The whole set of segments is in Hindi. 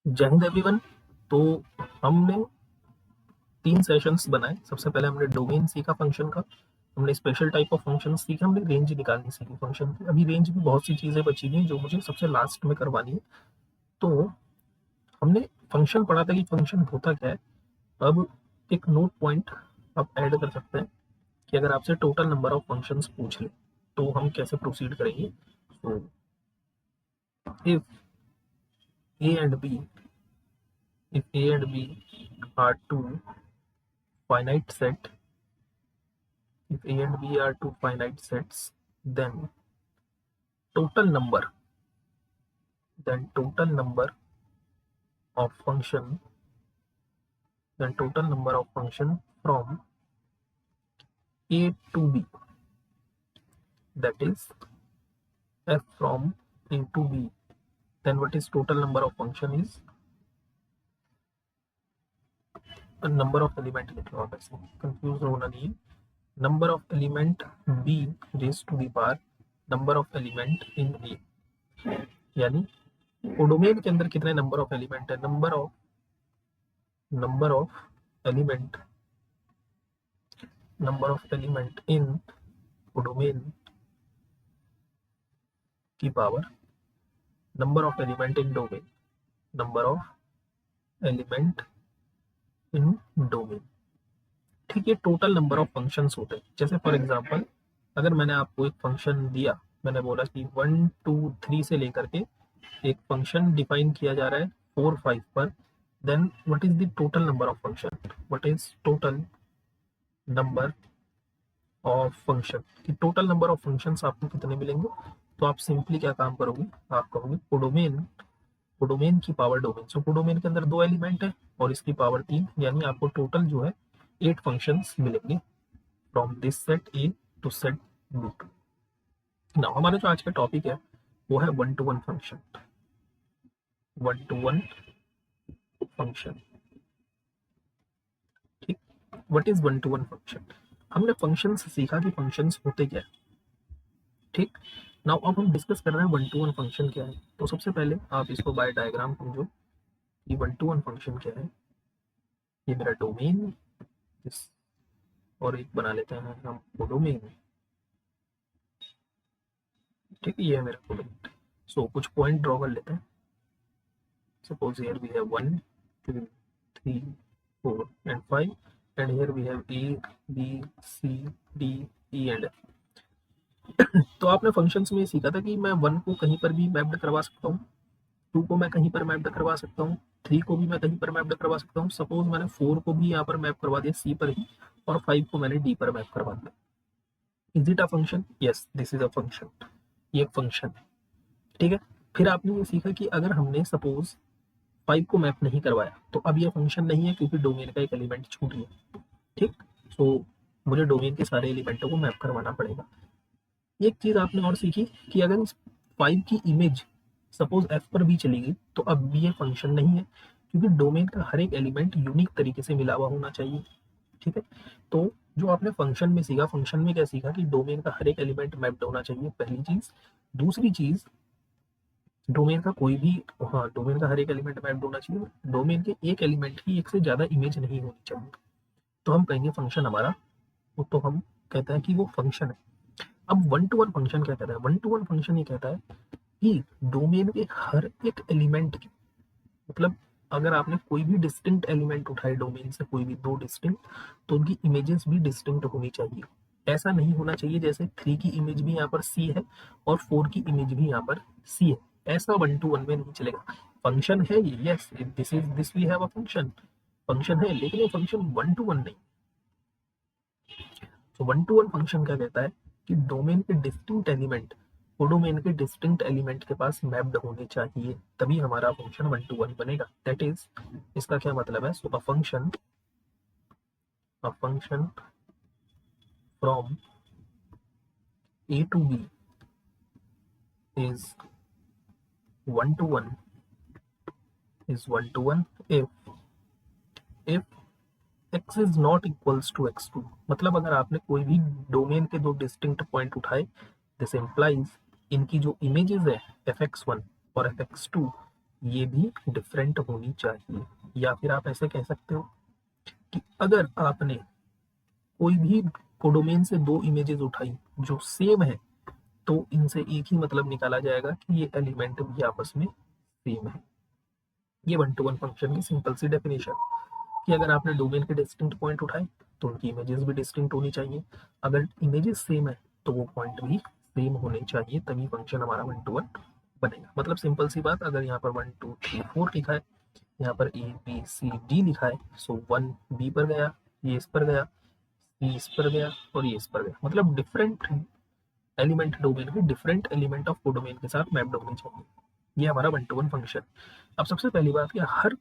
जय हिंद एवरीवन। तो हमने 3 सेशंस बनाए। सबसे पहले हमने डोमेन सीखा फंक्शन का, हमने स्पेशल टाइप ऑफ फंक्शन सीखे, हमने रेंज निकालनी सीखी फंक्शन की। अभी रेंज में बहुत सी चीज़ें बची हुई हैं जो मुझे सबसे लास्ट में करवानी है। तो हमने फंक्शन पढ़ा था कि फंक्शन होता क्या है। अब एक नोट पॉइंट आप ऐड कर सकते हैं कि अगर आपसे टोटल नंबर ऑफ फंक्शंस पूछ ले तो हम कैसे प्रोसीड करेंगे। तो if a and b if a and b are two finite set if a and b are two finite sets, then total number total number of function from a to b, that is f from a to b, then what is total number of function is a number of element लिख लो आप, ऐसे कंफ्यूज होना नहीं है। Number of element b raise to the power number of element in a, यानी डोमेन के अंदर कितने नंबर ऑफ एलिमेंट है, number of element in domain की power number of element in domain, number of element in domain. ठीक है, टोटल नंबर ऑफ फंक्शंस होते हैं। जैसे फॉर एग्जांपल अगर मैंने आपको एक फंक्शन दिया, मैंने बोला कि 1 2 3 से लेकर के एक फंक्शन डिफाइन किया जा रहा है 4 5 पर, then what is the total number of function, what is total number of function, कि टोटल नंबर ऑफ फंक्शंस आपको कितने मिलेंगे। तो आप सिंपली क्या काम करोगे, आप कहोगे कोडोमेन की पावर डोमेन। सो कोडोमेन के अंदर 2 एलिमेंट है और इसकी पावर 3, यानी आपको टोटल जो है 8 फंक्शंस मिलेंगे from this set A to set B. Now हमारा जो आज का टॉपिक है वो है one to one function. One to one function, ठीक। What is one to one function? हमने फंक्शंस सीखा कि फंक्शंस होते क्या है, ठीक। नाउ अब हम डिस्कस कर रहे हैं वन टू वन फंक्शन क्या है। तो सबसे पहले आप इसको बाय डायग्राम समझो कि वन टू वन फंक्शन क्या है। ये मेरा डोमेन, इस और एक बना लेते हैं हम कोडोमेन, ठीक है, ये है मेरा कोडोमेन। सो कुछ पॉइंट ड्रॉ कर लेते हैं। Suppose here we have 1 2 3 4 and 5 and here we have a b c d e and f। तो आपने फंक्शंस में सीखा था कि मैं 1 को कहीं पर भी मैप्ड करवा सकता हूँ, 2 को मैं कहीं पर मैप्ड करवा सकता हूँ, 3 को भी मैं कहीं पर मैप्ड करवा सकता हूँ। सपोज मैंने 4 को भी यहाँ पर मैप करवा दिया सी पर ही, और 5 को मैंने डी पर मैप करवा दिया। Is it a function? Yes, this is a function. ये एक फंक्शन है, ठीक है। फिर आपने ये सीखा कि अगर हमने सपोज 5 को मैप नहीं करवाया तो अब ये फंक्शन नहीं है, क्योंकि डोमेन का एक एलिमेंट छूट गया, ठीक। सो मुझे डोमेन के सारे एलिमेंटों को मैप करवाना पड़ेगा। एक चीज आपने और सीखी कि अगर इस 5 की इमेज सपोज एफ पर भी चली गई तो अब भी ये फंक्शन नहीं है, क्योंकि डोमेन का हर एक एलिमेंट यूनिक तरीके से मिला हुआ होना चाहिए, ठीक है। तो जो आपने फंक्शन में सीखा, फंक्शन में क्या सीखा कि डोमेन का हर एक एलिमेंट मैप्ड होना चाहिए, पहली चीज। दूसरी चीज, डोमेन का कोई भी, हाँ, डोमेन का हर एक एलिमेंट मैप्ड होना चाहिए। डोमेन के एक एलिमेंट की एक से ज्यादा इमेज नहीं होनी चाहिए, तो हम कहेंगे फंक्शन हमारा, वो तो हम कहते हैं कि वो फंक्शन है। अब वन टू वन फंक्शन क्या कहता है? वन टू वन फंक्शन ये कहता है कि डोमेन के हर एक एलिमेंट की, मतलब अगर आपने कोई भी डिस्टिंक्ट एलिमेंट उठाए डोमेन से, कोई भी 2 डिस्टिंक्ट, तो उनकी इमेजेस भी डिस्टिंक्ट होनी चाहिए। ऐसा नहीं होना चाहिए जैसे 3 की इमेज भी यहाँ पर सी है और 4 की इमेज भी यहाँ पर सी है, ऐसा वन टू वन में नहीं चलेगा। फंक्शन है ये, yes, this we have a function, function है, लेकिन ये फंक्शन वन टू वन नहीं। तो वन टू वन फंक्शन क्या कहता है कि डोमेन के डिस्टिंक्ट एलिमेंट कोडोमेन के डिस्टिंक्ट एलिमेंट के पास मैप्ड होने चाहिए, तभी हमारा फंक्शन वन टू वन बनेगा। दैट इज, इसका क्या मतलब है? So a function from A to B is one to one, if x is not equals to x2। मतलब अगर आपने कोई भी डोमेन के 2 डिस्टिंक्ट पॉइंट उठाए, दिस इंप्लाइज इनकी जो इमेजेस है fx1 और fx2, ये भी डिफरेंट होनी चाहिए। या फिर आप ऐसे कह सकते हो कि अगर आपने कोई भी कोडोमेन से दो इमेजेस उठाई जो सेम है, तो इनसे एक ही मतलब निकाला जाएगा कि ये एलिमेंट भी आपस में सेम है। ये वन टू वन फंक्शन की सिंपल सी डेफिनेशन कि अगर आपने डोमेन के डिस्टिंक्ट पॉइंट उठाए तो उनकी इमेजेस भी डिस्टिंक्ट होनी चाहिए। अगर इमेजेस सेम है तो वो पॉइंट भी सेम होने चाहिए, तभी फंक्शन हमारा वन टू वन बनेगा। मतलब सिंपल सी बात, अगर यहाँ पर 1 2 3 4 लिखा है, यहाँ पर ए बी सी डी लिखा है, सो 1 बी पर गया, ये इस पर गया, सी इस पर गया और ये इस पर गया। मतलब डिफरेंट एलिमेंट डोमेन के डिफरेंट एलिमेंट ऑफ कोडोमेन के साथ मैप्ड होने चाहिए। ये हमारा वन टू वन फंक्शन। अब सबसे पहली बात कि हर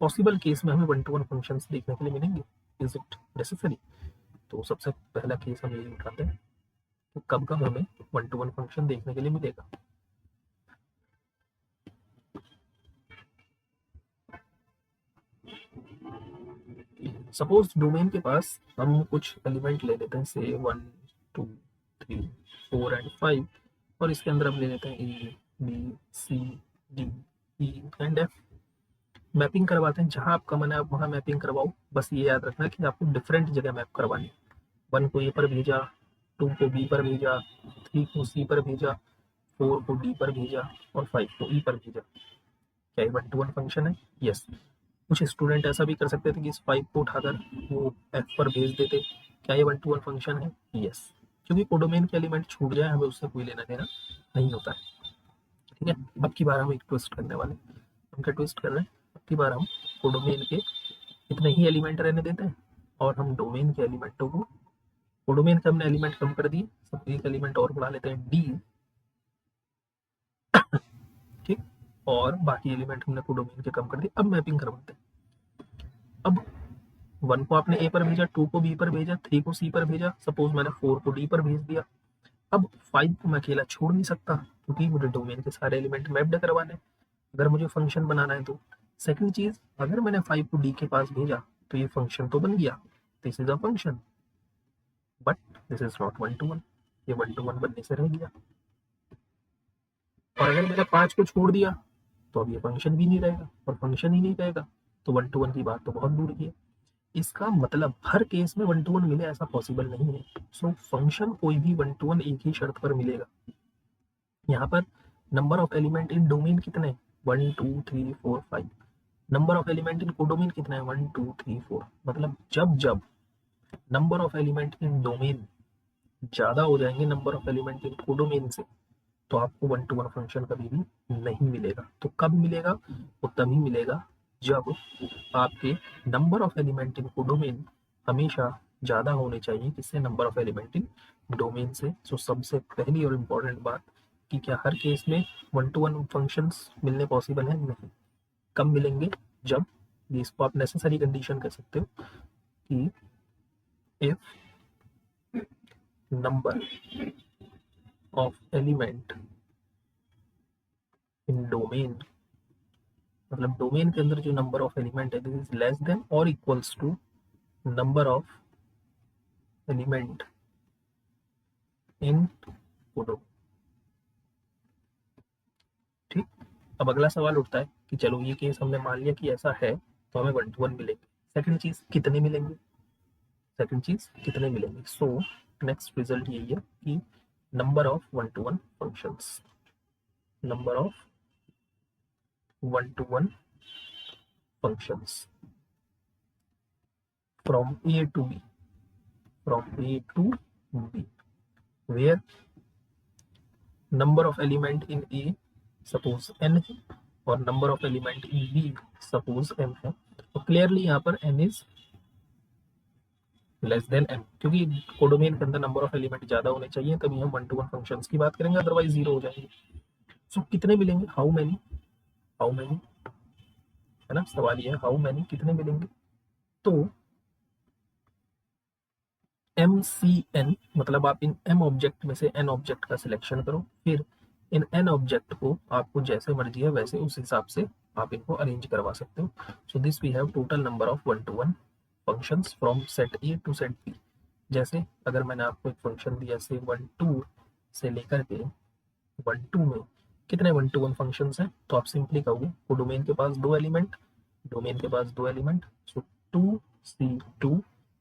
पॉसिबल केस में हमें वन टू वन फंक्शंस देखने के लिए मिलेंगे, इज इट नेसेसरी? तो सबसे पहला केस हम यही उठाते हैं कि कब कब हमें वन टू वन फंक्शन देखने के लिए मिलेगा। सपोज डोमेन के पास हम कुछ एलिमेंट ले लेते हैं, से 1 2 3 4 एंड 5, और इसके अंदर हम ले लेते हैं a b c d e and f. Mapping करवाते हैं, जहां आपका मन है आप वहां मैपिंग करवाओ, बस ये याद रखना कि आपको डिफरेंट जगह मैप करवानी है। 1 को ए पर भेजा, 2 को बी पर भेजा, 3 को सी पर भेजा, 4 को डी पर भेजा और 5 को ई पर भेजा। क्या ये वन टू वन फंक्शन है? यस। कुछ स्टूडेंट ऐसा भी कर सकते थे कि इस 5 को उठाकर वो एफ पर भेज देते। क्या ये वन टू वन फंक्शन है? यस। क्योंकि कोडोमेन के एलिमेंट छूट जाए हमें उससे कोई लेना देना नहीं होता है। ठीक है, अब की बार हम एक ट्विस्ट करने वाले। हम क्या ट्विस्ट कर रहे हैं? अब की बार हम कोडोमेन के इतने ही एलिमेंट रहने देते हैं और हम डोमेन के एलिमेंटों को, कोडोमेन के हमने एलिमेंट कम कर दिए, सब एक एलिमेंट और बढ़ा लेते हैं डी। ठीक, और बाकी एलिमेंट हमने कोडोमेन के कम कर दिए। अब मैपिंग करवाते हैं। अब 1 को आपने ए पर भेजा, 2 को बी पर भेजा, 3 को सी पर भेजा, सपोज मैंने 4 को डी पर भेज दिया। अब 5 को मैं अकेला छोड़ नहीं सकता क्योंकि मुझे डोमेन के सारे एलिमेंट मैप्ड करवाने, अगर मुझे फंक्शन बनाना है तो। सेकंड चीज, अगर मैंने 5 को डी के पास भेजा तो ये फंक्शन तो बन गया, this is a function, but this is not one to one, ये वन टू वन बनने से रह गया। और अगर मैंने 5 को छोड़ दिया तो अब ये फंक्शन भी नहीं रहेगा, और फंक्शन ही नहीं रहेगा तो वन टू वन की बात तो बहुत दूर की है। इसका मतलब हर केस में वन टू वन मिले ऐसा पॉसिबल नहीं है। सो फंक्शन कोई भी वन टू वन एक ही शर्त पर मिलेगा। यहाँ पर number of element in domain कितने? 1 2 3 4 5। Number of element in codomain कितना है? 1 2 3 4। मतलब जब जब number of element in domain ज्यादा हो जाएंगे number of element in codomain से, तो आपको वन टू वन फंक्शन कभी भी नहीं मिलेगा। तो कब मिलेगा? वो तभी मिलेगा जब आपके number of element in codomain हमेशा ज्यादा होने चाहिए किससे? Number of element in domain से। सो सबसे पहली और इम्पोर्टेंट बात कि क्या हर केस में वन टू वन फंक्शंस मिलने पॉसिबल है? नहीं। कब मिलेंगे? जब, इसको आप नेसेसरी कंडीशन कह सकते हो कि if number of element in domain, मतलब डोमेन के अंदर जो नंबर ऑफ एलिमेंट है दिस इज लेस देन और equals to number of element in codomain. ठीक, अब अगला सवाल उठता है कि चलो ये केस हमने मान लिया कि ऐसा है तो हमें वन टू वन मिलेंगे। सेकंड चीज, कितने मिलेंगे? सेकंड चीज कितने मिलेंगे? सो नेक्स्ट रिजल्ट यही है कि number of one to one functions, number of one to one functions from A to B, from A to B, where number of element in A suppose n है और number of element in B suppose m है, तो क्लियरली यहाँ पर n is less than m, क्योंकि कोडोमेन के अंदर नंबर ऑफ एलिमेंट ज्यादा होने चाहिए तभी हम वन टू वन फंक्शंस की बात करेंगे, अदरवाइज जीरो हो जाएंगे। सो कितने मिलेंगे? हाउ मैनी, हाउ मैनी, है ना सवाल ये है, हाउ मैनी कितने मिलेंगे? तो एम सी एन, मतलब आप इन एम ऑब्जेक्ट में से एन ऑब्जेक्ट का सिलेक्शन करो, फिर इन एन ऑब्जेक्ट को आपको जैसे मर्जी है वैसे उस हिसाब से आप इनको अरेंज करवा सकते हो। So this we have total number of one to one functions from set A to set B. जैसे अगर मैंने आपको एक फंक्शन दिया से 1 2 से लेकर के 1 2 में कितने 1 to 1 फंक्शंस हैं, तो आप सिंपली कहोगे कोडोमेन के पास 2 एलिमेंट, डोमेन के पास 2 एलिमेंट, सो 2c2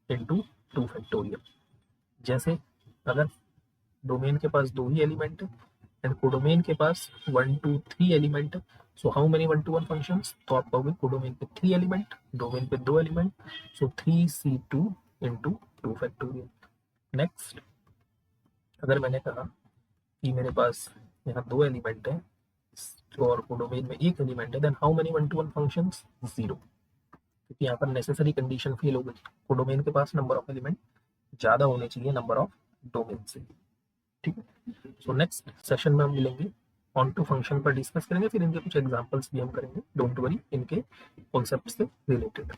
इंटू 2 फैक्टोरियल। जैसे अगर डोमेन के पास 2 ही एलिमेंट है एंड कोडोमेन के पास 1 2 3 एलिमेंट है, so how many 1 to 1 functions, तो आप कहोगे कोडोमेन पे 3 एलिमेंट, डोमेन पे 2 एलिमेंट, सो 3c2 इंटू 2 फैक्टोरियल। नेक्स्ट, अगर मैंने कहा कि मेरे पास यहाँ 2 एलिमेंट है और कोडोमेन में 1 एलिमेंट है, then how many 1 to 1 functions, 0, क्योंकि यहाँ पर नेसेसरी कंडीशन फेल हो गई, कोडोमेन के पास नंबर ऑफ एलिमेंट ज़्यादा होने चाहिए नंबर ऑफ डोमेन से। ठीक है, सो नेक्स्ट सेशन में हम मिलेंगे, ऑन टू फंक्शन पर डिस्कस करेंगे, फिर इनके कुछ एग्जांपल्स भी हम करेंगे, डोंट वरी, इनके कॉन्सेप्ट से रिलेटेड।